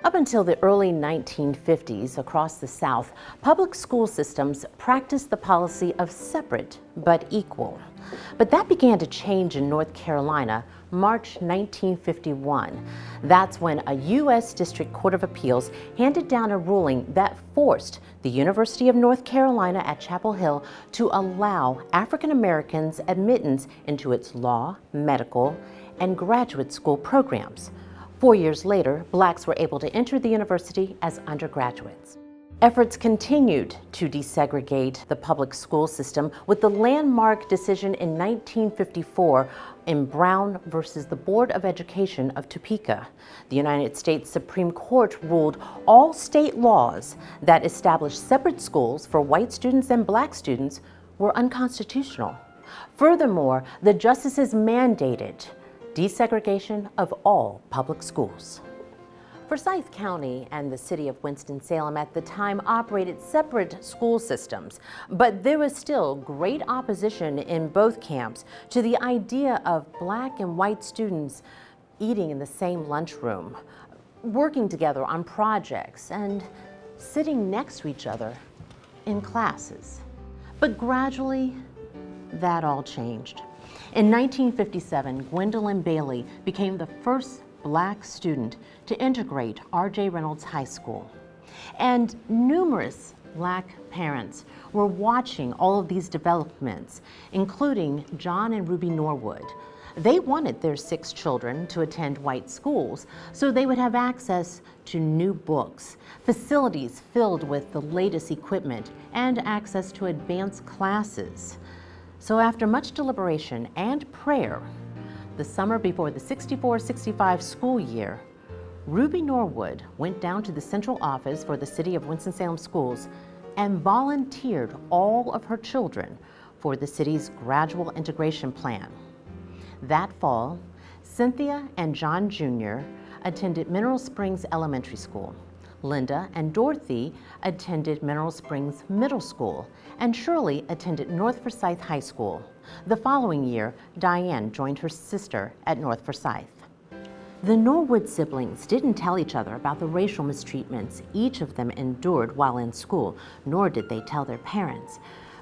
Up until the early 1950s, across the South, public school systems practiced the policy of separate but equal. But that began to change in North Carolina, March 1951. That's when a U.S. District Court of Appeals handed down a ruling that forced the University of North Carolina at Chapel Hill to allow African Americans admittance into its law, medical, and graduate school programs. 4 years later, blacks were able to enter the university as undergraduates. Efforts continued to desegregate the public school system with the landmark decision in 1954 in Brown versus the Board of Education of Topeka. The United States Supreme Court ruled all state laws that established separate schools for white students and black students were unconstitutional. Furthermore, the justices mandated desegregation of all public schools. Forsyth County and the city of Winston-Salem at the time operated separate school systems, but there was still great opposition in both camps to the idea of black and white students eating in the same lunchroom, working together on projects, and sitting next to each other in classes. But gradually, that all changed. In 1957, Gwendolyn Bailey became the first black student to integrate R.J. Reynolds High School. And numerous black parents were watching all of these developments, including John and Ruby Norwood. They wanted their 6 children to attend white schools so they would have access to new books, facilities filled with the latest equipment, and access to advanced classes. So after much deliberation and prayer, the summer before the 64-65 school year, Ruby Norwood went down to the central office for the City of Winston-Salem Schools and volunteered all of her children for the city's gradual integration plan. That fall, Cynthia and John Jr. attended Mineral Springs Elementary School. Linda and Dorothy attended Mineral Springs Middle School, and Shirley attended North Forsyth High School. The following year, Dianne joined her sister at North Forsyth. The Norwood siblings didn't tell each other about the racial mistreatments each of them endured while in school, nor did they tell their parents.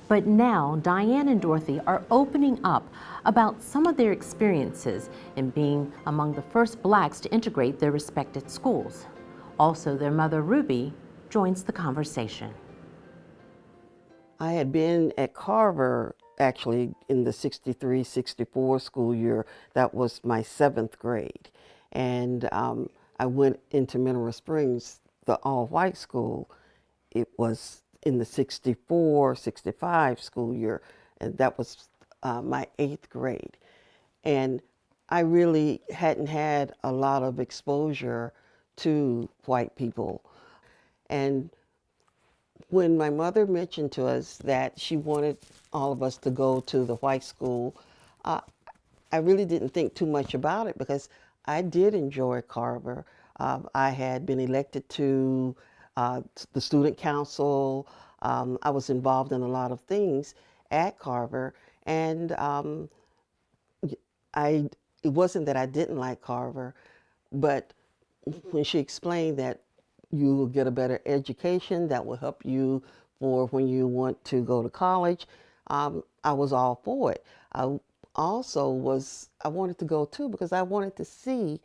But now, Dianne and Dorothy are opening up about some of their experiences in being among the first blacks to integrate their respected schools. Also, their mother, Ruby, joins the conversation. I had been at Carver actually in the 63-64 school year. That was my 7th grade. And I went into Mineral Springs, the all-white school. It was in the 64-65 school year, and that was my 8th grade. And I really hadn't had a lot of exposure to white people. And when my mother mentioned to us that she wanted all of us to go to the white school, I really didn't think too much about it because I did enjoy Carver. I had been elected to the student council. I was involved in a lot of things at Carver, and it wasn't that I didn't like Carver, but when she explained that you will get a better education that will help you for when you want to go to college, I was all for it. I wanted to go too because I wanted to see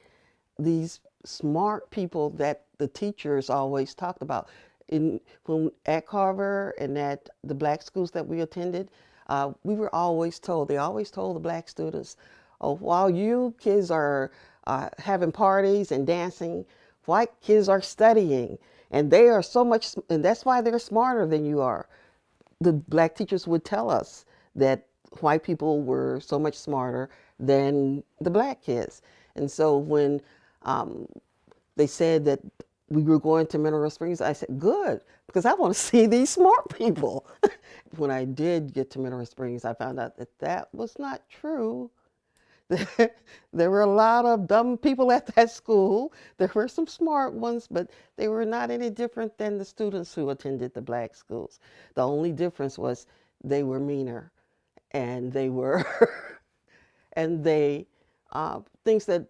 these smart people that the teachers always talked about. At Carver and at the black schools that we attended, we were always told, they always told the black students, oh, while you kids are having parties and dancing, white kids are studying, and they are so much, and that's why they're smarter than you are. The black teachers would tell us that white people were so much smarter than the black kids. And so when they said that we were going to Mineral Springs, I said, good, because I want to see these smart people. When I did get to Mineral Springs, I found out that that was not true. There were a lot of dumb people at that school. There were some smart ones, but they were not any different than the students who attended the black schools. The only difference was they were meaner, and they were, and things that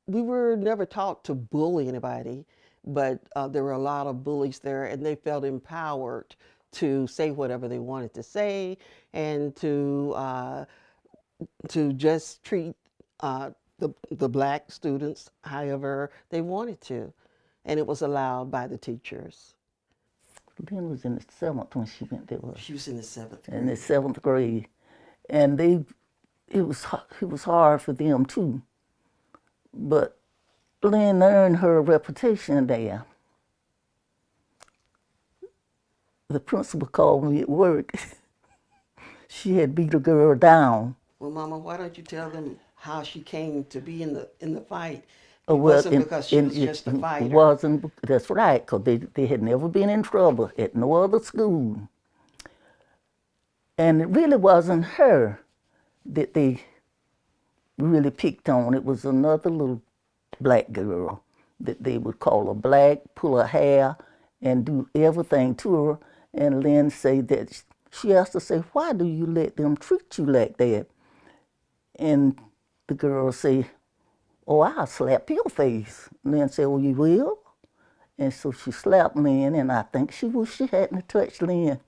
we were never taught to bully anybody. but there were a lot of bullies there, and they felt empowered to say whatever they wanted to say and to just treat the black students however they wanted to, and it was allowed by the teachers. Lynn was in the 7th when she went there. She was in the 7th grade. In the 7th grade, and it was hard for them too. But Lynn earned her reputation there. The principal called me at work. She had beat a girl down. Well, Mama, why don't you tell them how she came to be in the fight? It Well, wasn't because she was just a fighter. It wasn't, that's right, because they had never been in trouble at no other school. And it really wasn't her that they really picked on. It was another little black girl that they would call her black, pull her hair, and do everything to her. And Lynn said that she asked her, say, why do you let them treat you like that? And the girl said, oh, I'll slap your face. Lynn said, oh, you will? And so she slapped Lynn, and I think she wished she hadn't touched Lynn.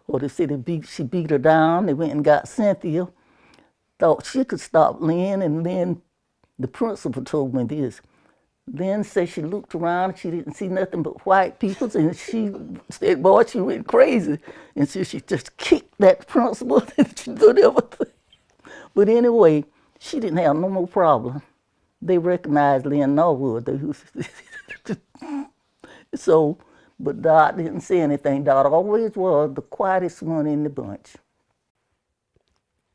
Or they said she beat her down. They went and got Cynthia. Thought she could stop Lynn, and Lynn, the principal told me this. Lynn said she looked around and she didn't see nothing but white people, and she said, boy, she went crazy. And so she just kicked that principal and she did everything. But anyway, she didn't have no more problem. They recognized Lynn Norwood. So, but Dot didn't say anything. Dot always was the quietest one in the bunch.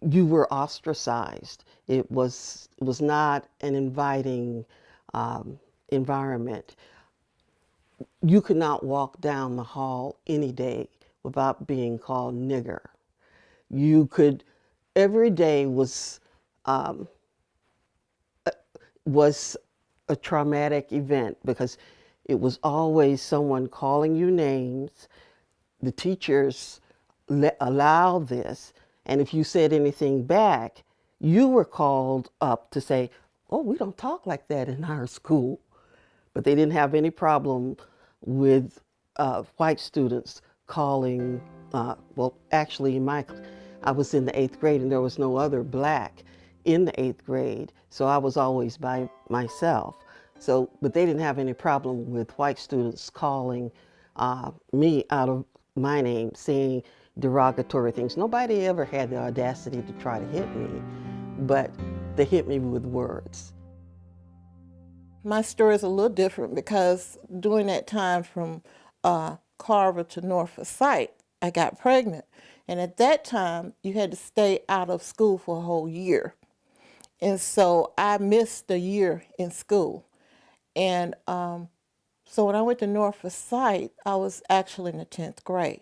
You were ostracized. It was not an inviting environment. You could not walk down the hall any day without being called nigger. Every day was a traumatic event because it was always someone calling you names. The teachers allowed this, and if you said anything back, you were called up to say, oh, we don't talk like that in our school. But they didn't have any problem with white students calling, well, actually I was in the 8th grade and there was no other black in the 8th grade, so I was always by myself. So, but they didn't have any problem with white students calling me out of my name, saying derogatory things. Nobody ever had the audacity to try to hit me, but they hit me with words. My story is a little different because during that time from Carver to North Forsyth, I got pregnant. And at that time, you had to stay out of school for a whole year. And so I missed a year in school. And so when I went to North Forsyth, I was actually in the 10th grade.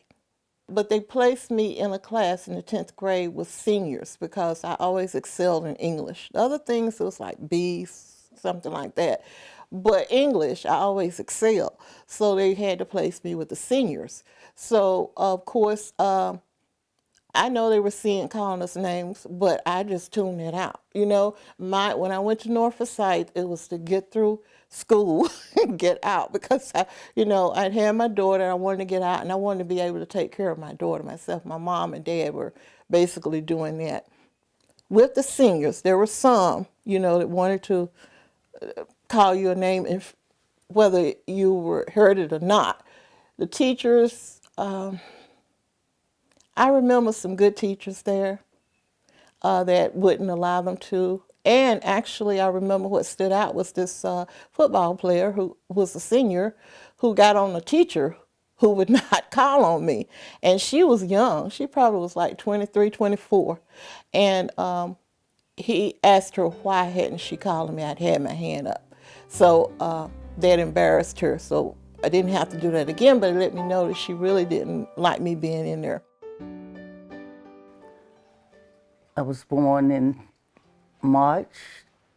But they placed me in a class in the 10th grade with seniors because I always excelled in English. The other things, it was like B's, something like that. But English, I always excelled. So they had to place me with the seniors. So, of course, I know they were calling us names, but I just tuned it out. You know, when I went to North Forsyth, it was to get through school and get out because, I'd had my daughter, I wanted to get out, and I wanted to be able to take care of my daughter myself. My mom and dad were basically doing that. With the seniors, there were some, that wanted to call you a name, if, whether you heard it or not. The teachers, I remember some good teachers there that wouldn't allow them to. And actually, I remember what stood out was this football player who was a senior who got on a teacher who would not call on me. And she was young. She probably was like 23, 24. And he asked her, why hadn't she called me? I'd had my hand up. So that embarrassed her. So I didn't have to do that again, but it let me know that she really didn't like me being in there. I was born in March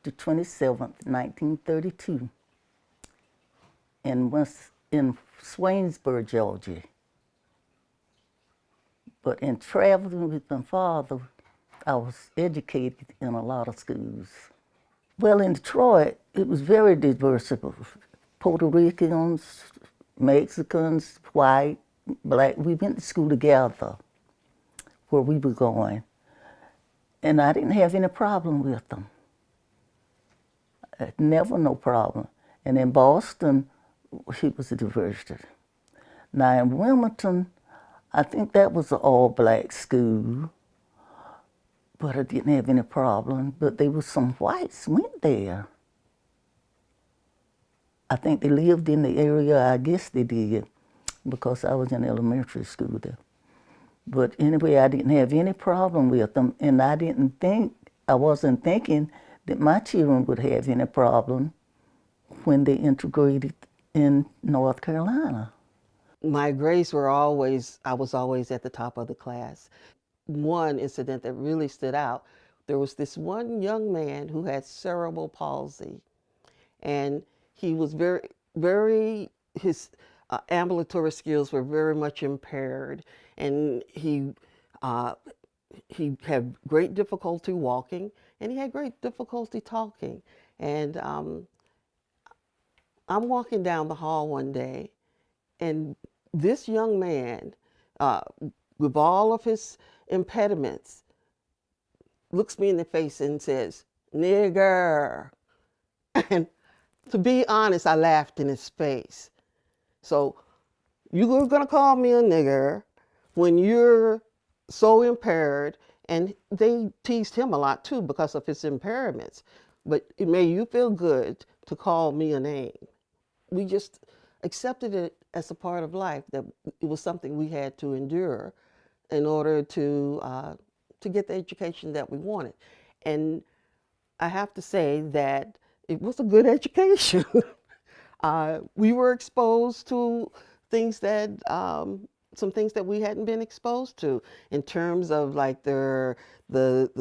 the 27th, 1932, in Swainsboro, Georgia. But in traveling with my father, I was educated in a lot of schools. Well, in Detroit, it was very diverse. Puerto Ricans, Mexicans, white, black. We went to school together where we were going. And I didn't have any problem with them. Never no problem. And in Boston, it was a diversity. Now in Wilmington, I think that was an all-black school, but I didn't have any problem. But there was some whites went there. I think they lived in the area, I guess they did, because I was in elementary school there. But anyway, I didn't have any problem with them, and I wasn't thinking that my children would have any problem when they integrated in North Carolina. My grades were always, I was always at the top of the class. One incident that really stood out, there was this one young man who had cerebral palsy, and he was his ambulatory skills were very much impaired, and he had great difficulty walking, and he had great difficulty talking. And I'm walking down the hall one day, and this young man, with all of his impediments, looks me in the face and says, "Nigger." And to be honest, I laughed in his face. So you were going to call me a nigger when you're so impaired, and they teased him a lot too because of his impairments. But it made you feel good to call me a name. We just accepted it as a part of life, that it was something we had to endure in order to get the education that we wanted. And I have to say that it was a good education. We were exposed to things that, some things that we hadn't been exposed to, in terms of like the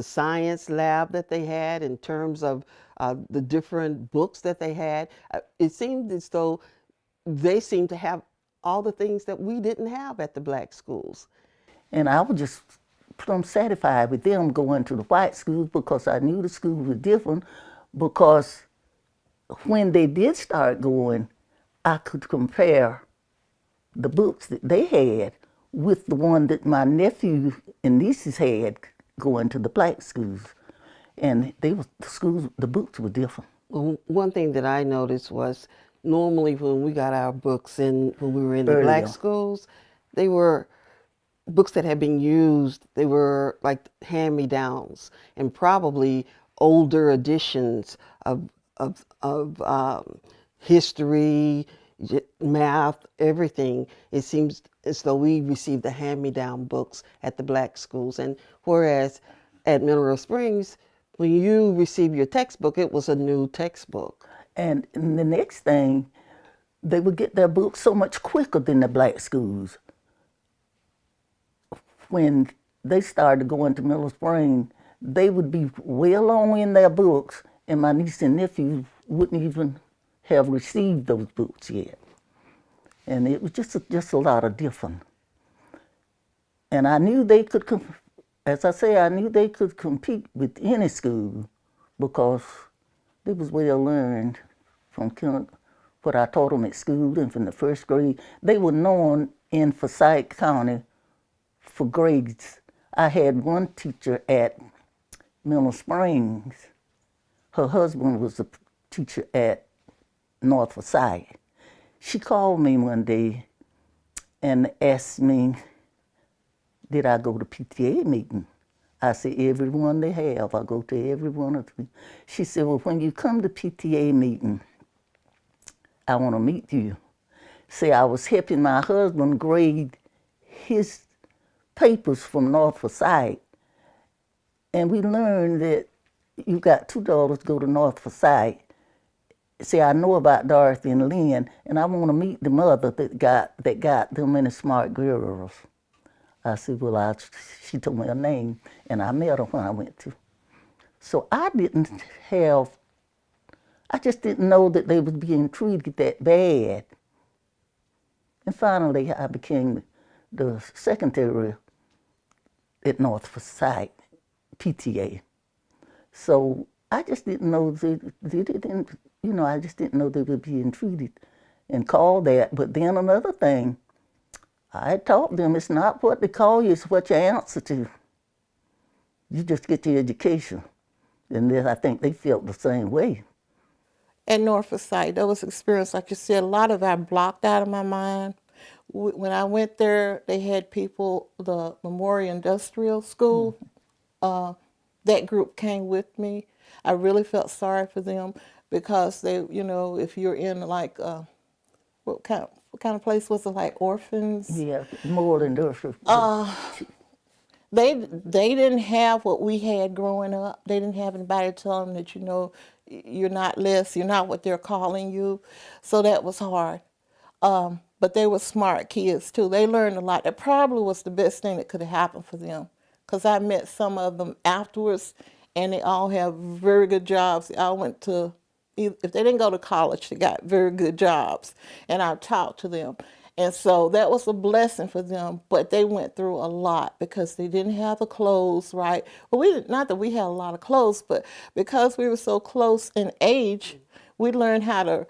science lab that they had, in terms of the different books that they had. It seemed as though they seemed to have all the things that we didn't have at the black schools. And I was just plumb satisfied with them going to the white schools, because I knew the schools were different, because when they did start going, I could compare the books that they had with the one that my nephew and nieces had going to the black schools. And the books were different. Well, one thing that I noticed was, normally when we got our books when we were in the black schools, they were books that had been used. They were like hand-me-downs, and probably older editions of history, math, everything. It seems as though we received the hand-me-down books at the black schools, and whereas at Mineral Springs, when you received your textbook, it was a new textbook. And the next thing, they would get their books so much quicker than the black schools. When they started going to Mineral Springs, they would be well on in their books, and my niece and nephew wouldn't even have received those books yet. And it was just a lot of different. And I knew they could, as I say, I knew they could compete with any school, because they was well learned from what I taught them at school and from the first grade. They were known in Forsyth County for grades. I had one teacher at Mineral Springs. Her husband was a teacher at North Forsyth. She called me one day and asked me, did I go to PTA meeting? I said, every one they have. I go to every one of them. She said, well, when you come to PTA meeting, I want to meet you. See, I was helping my husband grade his papers from North Forsyth, and we learned that you got two daughters go to North Forsyth. See, I know about Dorothy and Lynn, and I want to meet the mother that got them many smart girls. I said, well, she told me her name, and I met her when I went to. So I just didn't know that they was being treated that bad. And finally, I became the secretary at North Forsyth, PTA. So I just didn't know they didn't, I just didn't know they were being treated and called that. But then another thing, I taught them it's not what they call you, it's what you answer to. You just get your education. And then I think they felt the same way. At Forsyth, there was experience, like you said, a lot of it I blocked out of my mind. When I went there, they had people, the Memorial Industrial School, that group came with me. I really felt sorry for them because they, if you're in like, what kind of place was it, like orphans? Yeah, more than those. They didn't have what we had growing up. They didn't have anybody to tell them that, you're not less, you're not what they're calling you. So that was hard. But they were smart kids too. They learned a lot. That probably was the best thing that could have happened for them. Because I met some of them afterwards, and they all have very good jobs. They all went to, if they didn't go to college, they got very good jobs. And I talked to them. And so that was a blessing for them, but they went through a lot because they didn't have the clothes, right? Well, not that we had a lot of clothes, but because we were so close in age, we learned how to,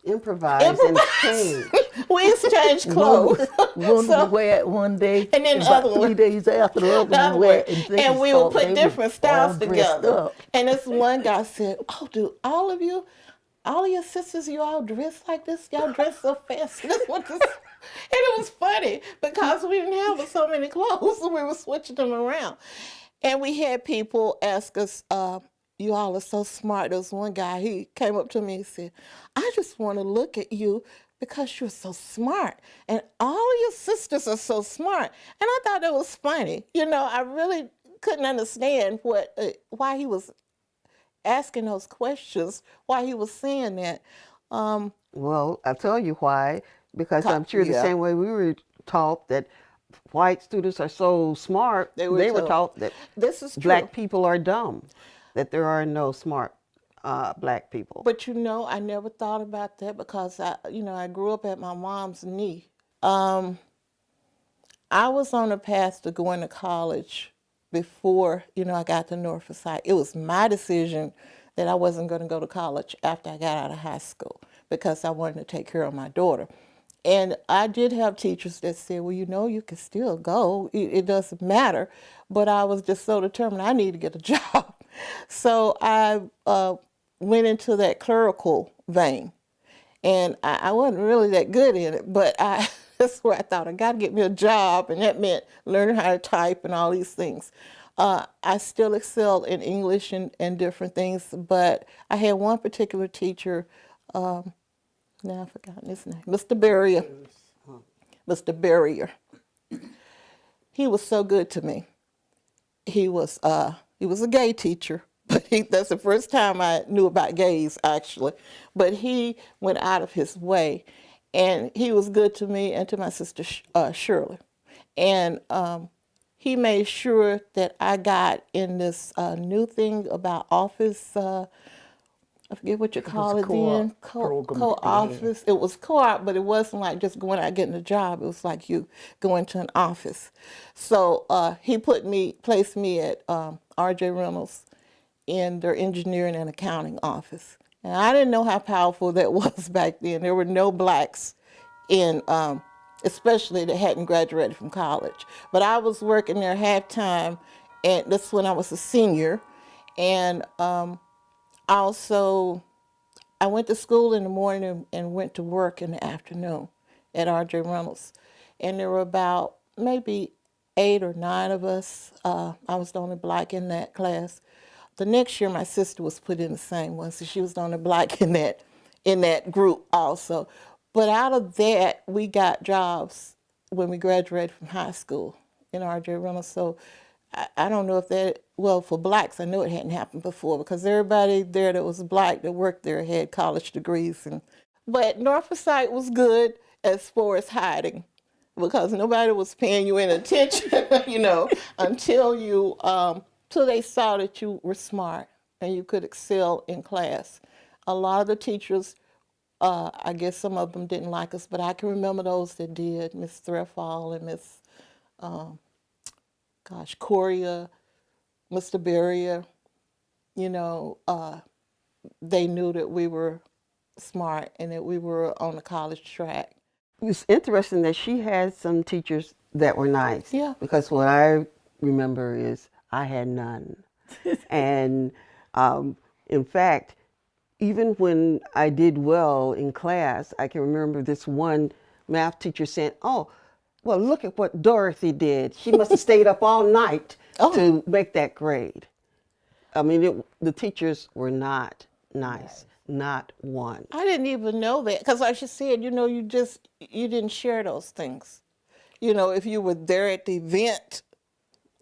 Improvise and change. We exchanged clothes. One would wear it one day, and then the about other 3 one, days after the other one wear it. and we would put different styles all dressed together. up. And this one guy said, "Oh, do all of your sisters, you all dress like this? Y'all dress so fast." And it was funny because we didn't have so many clothes, so we were switching them around. And we had people ask us, "You all are so smart." There was one guy, he came up to me and said, "I just want to look at you because you're so smart. And all of your sisters are so smart." And I thought that was funny. I really couldn't understand why he was asking those questions, why he was saying that. Well, I'll tell you why. Because I'm sure the same way we were taught that white students are so smart, they were taught that this is true. Black people are dumb, that there are no smart Black people. But I never thought about that because I grew up at my mom's knee. I was on a path to going to college before, I got to Forsyth. It was my decision that I wasn't going to go to college after I got out of high school because I wanted to take care of my daughter. And I did have teachers that said, well, you can still go. It doesn't matter. But I was just so determined I need to get a job. So I went into that clerical vein. And I wasn't really that good in it, but that's where I thought I got to get me a job, and that meant learning how to type and all these things. I still excelled in English and different things, but I had one particular teacher, now I've forgotten his name, Mr. Barrier. Mr. Barrier. He was so good to me. He was a gay teacher. But that's the first time I knew about gays, actually. But he went out of his way, and he was good to me and to my sister Shirley. And he made sure that I got in this new thing about office, I forget what you call it then, co-office. It was co-op, but it wasn't like just going out getting a job. It was like you go into an office. So he placed me at R.J. Reynolds in their engineering and accounting office. And I didn't know how powerful that was back then. There were no Blacks in, especially that hadn't graduated from college. But I was working there half-time, and this is when I was a senior. And also, I went to school in the morning and went to work in the afternoon at R.J. Reynolds. And there were about maybe 8 or 9 of us. I was the only Black in that class. The next year, my sister was put in the same one, so she was the only Black in that group also. But out of that, we got jobs when we graduated from high school in R.J. Reynolds. So I don't know if that, well, for Blacks, I know it hadn't happened before because everybody there that was Black that worked there had college degrees. But Forsyth was good as far as hiding because nobody was paying you any attention, until they saw that you were smart and you could excel in class. A lot of the teachers, I guess some of them didn't like us, but I can remember those that did, Miss Threfall and Miss, Coria, Mr. Barrier. you know, they knew that we were smart and that we were on the college track. It's interesting that she had some teachers that were nice. Yeah. Because what I remember is I had none. And in fact, even when I did well in class, I can remember this one math teacher saying, "Oh, well, look at what Dorothy did. She must have stayed up all night to make that grade." I mean, the teachers were not nice, not one. I didn't even know that because, like she said, you know, you didn't share those things. You know, if you were there at the event,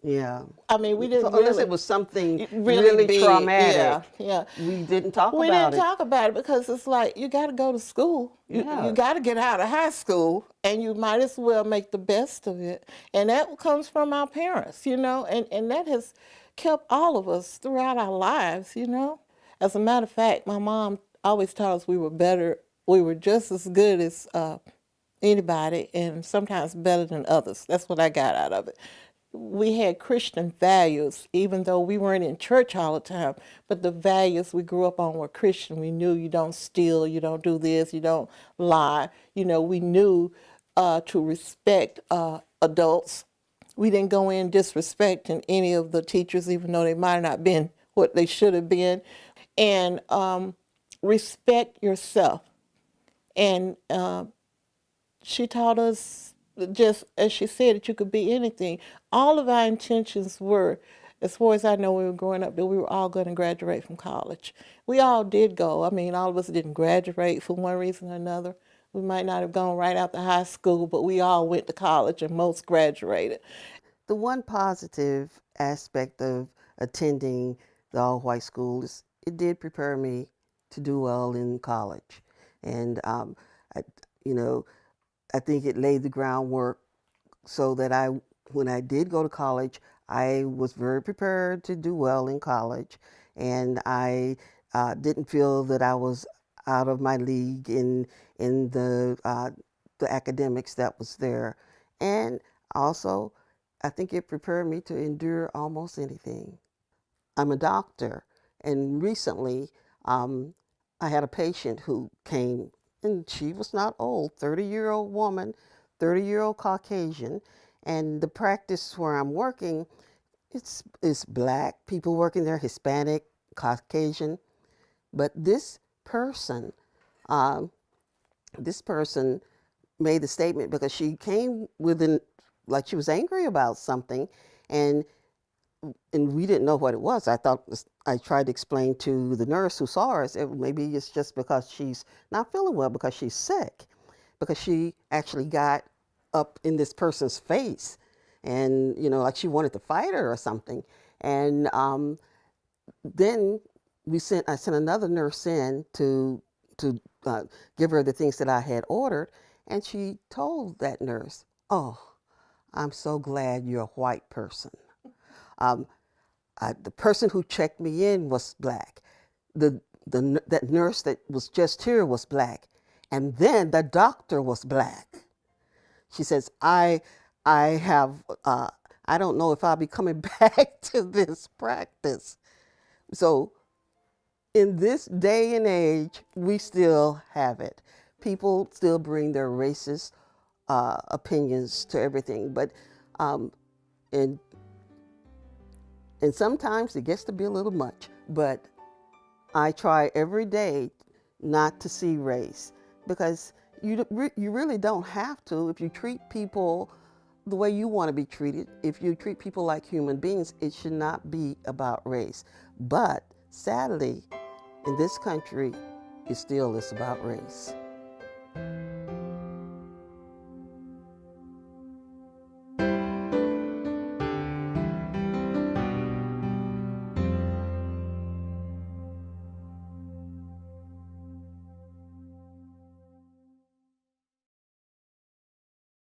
Yeah. I mean, we didn't Unless really, it was something really really big. traumatic. Yeah. We didn't talk We about didn't it. talk about it because it's like you got to go to school. You got to get out of high school, and you might as well make the best of it. And that comes from our parents, you know, and that has kept all of us throughout our lives, you know. As a matter of fact, my mom always taught us we were just as good as anybody, and sometimes better than others. That's what I got out of it. We had Christian values, even though we weren't in church all the time, but the values we grew up on were Christian. We knew you don't steal, you don't do this, you don't lie. You know, we knew to respect adults. We didn't go in disrespecting any of the teachers, even though they might not have been what they should have been. And respect yourself. And she taught us, just as she said, that you could be anything. All of our intentions were, as far as I know, when we were growing up, that we were all going to graduate from college. We all did go. I mean, all of us didn't graduate for one reason or another. We might not have gone right after high school, but we all went to college and most graduated. The one positive aspect of attending the all-white school is it did prepare me to do well in college. And, you know, I think it laid the groundwork so that when I did go to college, I was very prepared to do well in college. And I didn't feel that I was out of my league in the academics that was there. And also, I think it prepared me to endure almost anything. I'm a doctor, and recently I had a patient who came, and she was not old, 30-year-old woman, 30-year-old Caucasian, and the practice where I'm working, it's black people working there, Hispanic, Caucasian, but this person made the statement because she came like she was angry about something, and we didn't know what it was. I tried to explain to the nurse who saw her, maybe it's just because she's not feeling well, because she's sick, because she actually got up in this person's face, and you know, like she wanted to fight her or something. And then I sent another nurse in to give her the things that I had ordered, and she told that nurse, "Oh, I'm so glad you're a white person." The person who checked me in was black. That nurse that was just here was black, and then the doctor was black. She says, I don't know if I'll be coming back to this practice." So in this day and age, we still have it. People still bring their racist opinions to everything, but and sometimes it gets to be a little much. But I try every day not to see race, because you really don't have to. If you treat people the way you want to be treated, if you treat people like human beings, it should not be about race. But sadly, in this country, it still is about race.